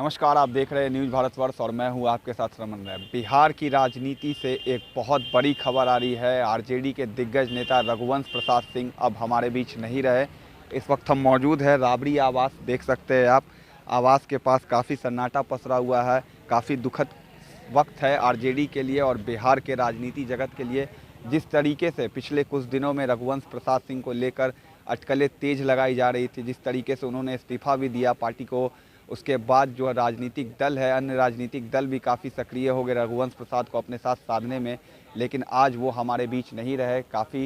नमस्कार, आप देख रहे हैं न्यूज़ भारतवर्ष और मैं हूं आपके साथ रमन राय। बिहार की राजनीति से एक बहुत बड़ी खबर आ रही है। आरजेडी के दिग्गज नेता रघुवंश प्रसाद सिंह अब हमारे बीच नहीं रहे। इस वक्त हम मौजूद हैं राबड़ी आवास, देख सकते हैं आप। आवास के पास काफ़ी सन्नाटा पसरा हुआ है। काफ़ी दुखद वक्त है आरजेडी के लिए और बिहार के राजनीति जगत के लिए। जिस तरीके से पिछले कुछ दिनों में रघुवंश प्रसाद सिंह को लेकर अटकलें तेज लगाई जा रही थी, जिस तरीके से उन्होंने इस्तीफ़ा भी दिया पार्टी को, उसके बाद जो राजनीतिक दल है, अन्य राजनीतिक दल भी काफ़ी सक्रिय हो गए रघुवंश प्रसाद को अपने साथ साधने में। लेकिन आज वो हमारे बीच नहीं रहे। काफ़ी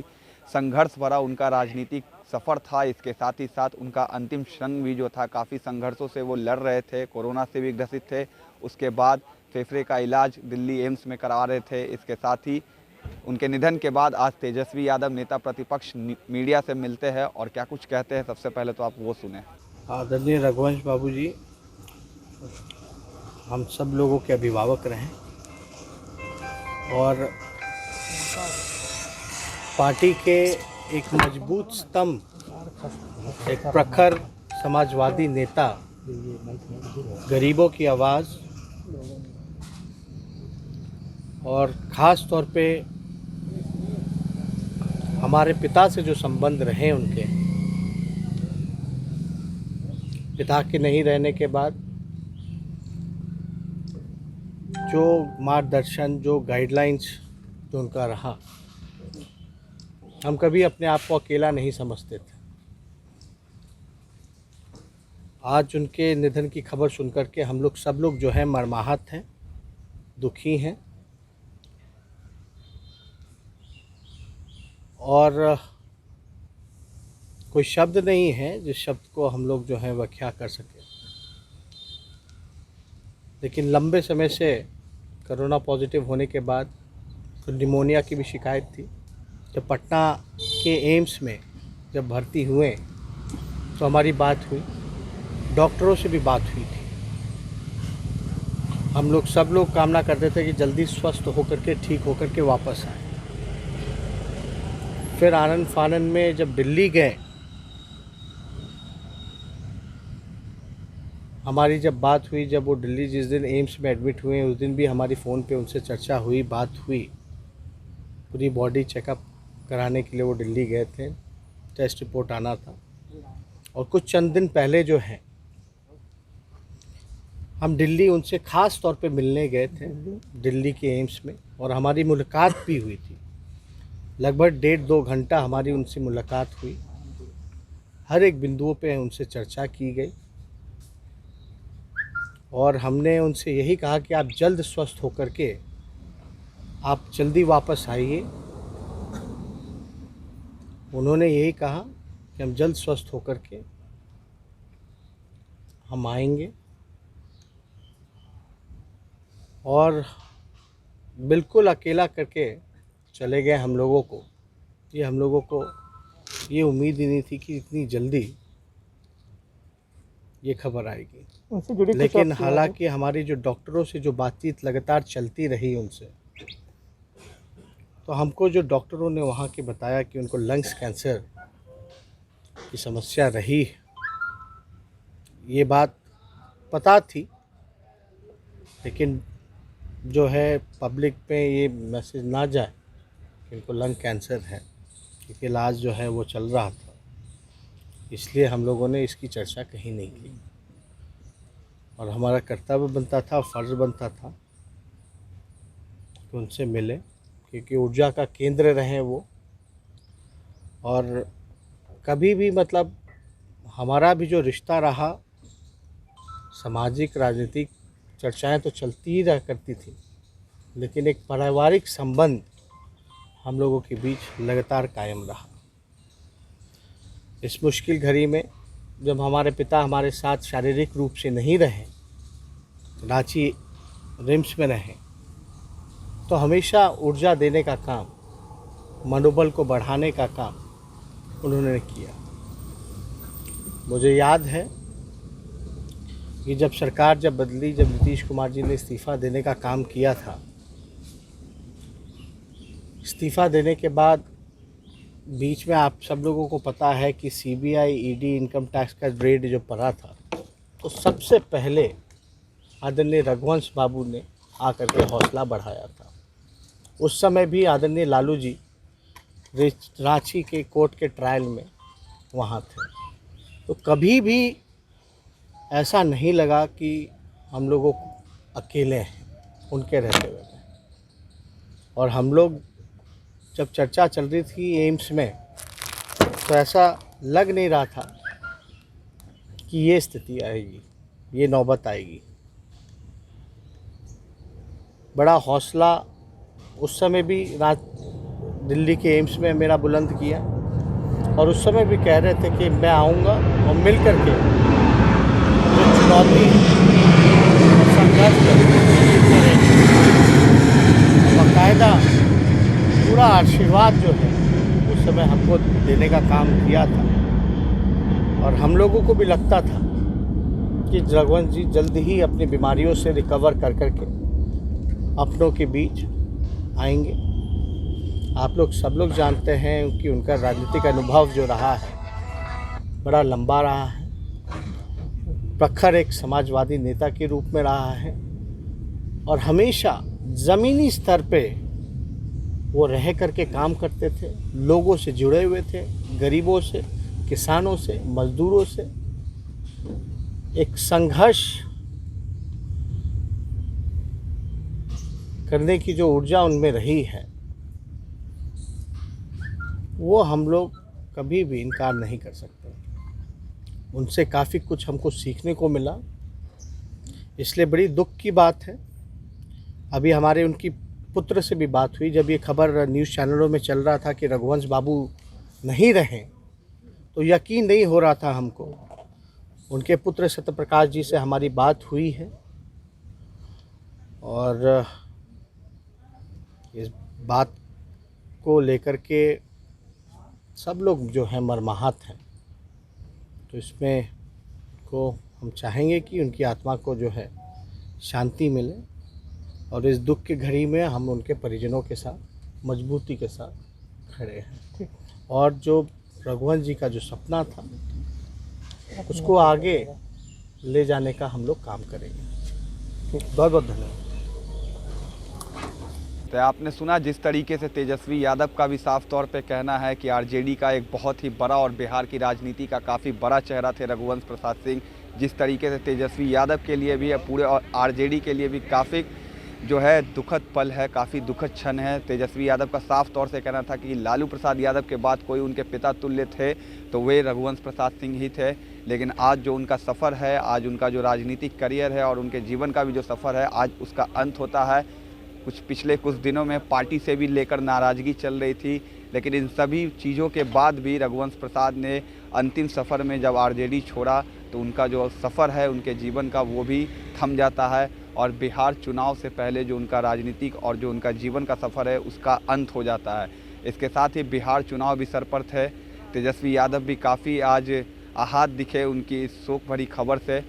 संघर्ष भरा उनका राजनीतिक सफ़र था। इसके साथ ही साथ उनका अंतिम क्षण भी जो था, काफ़ी संघर्षों से वो लड़ रहे थे। कोरोना से भी ग्रसित थे। उसके बाद फेफड़े का इलाज दिल्ली एम्स में करा रहे थे। इसके साथ ही उनके निधन के बाद आज तेजस्वी यादव नेता प्रतिपक्ष मीडिया से मिलते हैं और क्या कुछ कहते हैं, सबसे पहले तो आप वो सुने। आदरणीय रघुवंश बाबू जी हम सब लोगों के अभिभावक रहे और पार्टी के एक मजबूत स्तंभ, एक प्रखर समाजवादी नेता, गरीबों की आवाज़ और ख़ास तौर पे हमारे पिता से जो संबंध रहे, उनके पिता के नहीं रहने के बाद जो मार्गदर्शन, जो गाइडलाइंस जो उनका रहा, हम कभी अपने आप को अकेला नहीं समझते थे। आज उनके निधन की खबर सुनकर के हम लोग सब लोग जो है मर्माहत हैं, दुखी हैं और कोई शब्द नहीं है जिस शब्द को हम लोग जो है व्याख्या कर सकें। लेकिन लंबे समय से कोरोना पॉजिटिव होने के बाद तो निमोनिया की भी शिकायत थी। जब पटना के एम्स में जब भर्ती हुए तो हमारी बात हुई, डॉक्टरों से भी बात हुई थी। हम लोग सब लोग कामना करते थे कि जल्दी स्वस्थ होकर के, ठीक होकर के वापस आए। फिर आनन फानन में जब दिल्ली गए, हमारी जब बात हुई, जब वो दिल्ली जिस दिन एम्स में एडमिट हुए उस दिन भी हमारी फ़ोन पे उनसे चर्चा हुई, बात हुई। पूरी बॉडी चेकअप कराने के लिए वो दिल्ली गए थे, टेस्ट रिपोर्ट आना था। और कुछ चंद दिन पहले जो है हम दिल्ली उनसे ख़ास तौर पे मिलने गए थे, दिल्ली के एम्स में, और हमारी मुलाकात भी हुई थी। लगभग 1.5-2 घंटा हमारी उनसे मुलाकात हुई। हर एक बिंदुओं पे उनसे चर्चा की गई और हमने उनसे यही कहा कि आप जल्द स्वस्थ होकर के आप जल्दी वापस आइए। उन्होंने यही कहा कि हम जल्द स्वस्थ होकर के हम आएंगे और बिल्कुल अकेला करके चले गए हम लोगों को। हम लोगों को ये उम्मीद ही नहीं थी कि इतनी जल्दी ये खबर आएगी। उनसे जुड़ी लेकिन हालांकि हमारी जो डॉक्टरों से जो बातचीत लगातार चलती रही उनसे, तो हमको जो डॉक्टरों ने वहाँ के बताया कि उनको लंग्स कैंसर की समस्या रही, ये बात पता थी। लेकिन जो है पब्लिक पे ये मैसेज ना जाए कि इनको लंग कैंसर है, क्योंकि इलाज जो है वो चल रहा था, इसलिए हम लोगों ने इसकी चर्चा कहीं नहीं की। और हमारा कर्तव्य बनता था, फ़र्ज़ बनता था कि उनसे मिले, क्योंकि ऊर्जा का केंद्र रहे वो। और कभी भी मतलब हमारा भी जो रिश्ता रहा, सामाजिक राजनीतिक चर्चाएं तो चलती ही रह करती थी, लेकिन एक पारिवारिक संबंध हम लोगों के बीच लगातार कायम रहा। इस मुश्किल घड़ी में जब हमारे पिता हमारे साथ शारीरिक रूप से नहीं रहे, रांची रिम्स में रहे, तो हमेशा ऊर्जा देने का काम, मनोबल को बढ़ाने का काम उन्होंने किया। मुझे याद है कि जब सरकार बदली, जब नीतीश कुमार जी ने इस्तीफ़ा देने का काम किया था, इस्तीफ़ा देने के बाद बीच में आप सब लोगों को पता है कि सीबीआई, ईडी, इनकम टैक्स का रेड जो पड़ा था, तो सबसे पहले आदरणीय रघुवंश बाबू ने आकर के हौसला बढ़ाया था। उस समय भी आदरणीय लालू जी रांची के कोर्ट के ट्रायल में वहाँ थे, तो कभी भी ऐसा नहीं लगा कि हम लोगों को अकेले हैं उनके रहते हुए। और हम लोग जब चर्चा चल रही थी एम्स में, तो ऐसा लग नहीं रहा था कि ये स्थिति आएगी, ये नौबत आएगी। बड़ा हौसला उस समय भी दिल्ली के एम्स में मेरा बुलंद किया, और उस समय भी कह रहे थे कि मैं आऊँगा और मिल कर के जो चुनौती संघर्ष करेंगे। बाकायदा पूरा आशीर्वाद जो है उस समय हमको देने का काम किया था, और हम लोगों को भी लगता था कि रघुवंश जी जल्द ही अपनी बीमारियों से रिकवर कर करके अपनों के बीच आएंगे। आप लोग सब लोग जानते हैं कि उनका राजनीतिक अनुभव जो रहा है बड़ा लंबा रहा है। प्रखर एक समाजवादी नेता के रूप में रहा है, और हमेशा ज़मीनी स्तर पे वो रह करके काम करते थे, लोगों से जुड़े हुए थे, गरीबों से, किसानों से, मजदूरों से। एक संघर्ष करने की जो ऊर्जा उनमें रही है, वो हम लोग कभी भी इनकार नहीं कर सकते। उनसे काफ़ी कुछ हमको सीखने को मिला, इसलिए बड़ी दुख की बात है। अभी हमारे उनकी पुत्र से भी बात हुई, जब ये खबर न्यूज़ चैनलों में चल रहा था कि रघुवंश बाबू नहीं रहे, तो यकीन नहीं हो रहा था हमको। उनके पुत्र सत्यप्रकाश जी से हमारी बात हुई है, और इस बात को लेकर के सब लोग जो हैं मर्माहत हैं। तो इसमें को हम चाहेंगे कि उनकी आत्मा को जो है शांति मिले, और इस दुख की घड़ी में हम उनके परिजनों के साथ मजबूती के साथ खड़े हैं, और जो रघुवंश जी का जो सपना था उसको आगे ले जाने का हम लोग काम करेंगे। बहुत बहुत धन्यवाद। तो आपने सुना जिस तरीके से तेजस्वी यादव का भी साफ तौर पे कहना है कि आरजेडी का एक बहुत ही बड़ा और बिहार की राजनीति का काफ़ी बड़ा चेहरा थे रघुवंश प्रसाद सिंह। जिस तरीके से तेजस्वी यादव के लिए भी है, पूरे आरजेडी के लिए भी काफ़ी जो है दुखद पल है, काफ़ी दुखद क्षण है। तेजस्वी यादव का साफ तौर से कहना था कि लालू प्रसाद यादव के बाद कोई उनके पिता तुल्य थे तो वे रघुवंश प्रसाद सिंह ही थे। लेकिन आज जो उनका सफ़र है, आज उनका जो राजनीतिक करियर है और उनके जीवन का भी जो सफ़र है, आज उसका अंत होता है। पिछले कुछ दिनों में पार्टी से भी लेकर नाराज़गी चल रही थी, लेकिन इन सभी चीज़ों के बाद भी रघुवंश प्रसाद ने अंतिम सफ़र में जब आरजेडी छोड़ा तो उनका जो सफ़र है उनके जीवन का वो भी थम जाता है, और बिहार चुनाव से पहले जो उनका राजनीतिक और जो उनका जीवन का सफ़र है उसका अंत हो जाता है। इसके साथ ही बिहार चुनाव भी सर पर थे। तेजस्वी यादव भी काफ़ी आज आहत दिखे उनकी इस शोक भरी खबर से।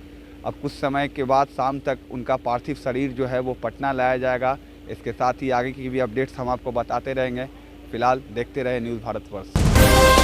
अब कुछ समय के बाद शाम तक उनका पार्थिव शरीर जो है वो पटना लाया जाएगा। इसके साथ ही आगे की भी अपडेट्स हम आपको बताते रहेंगे। फिलहाल देखते रहे न्यूज़ भारतवर्ष।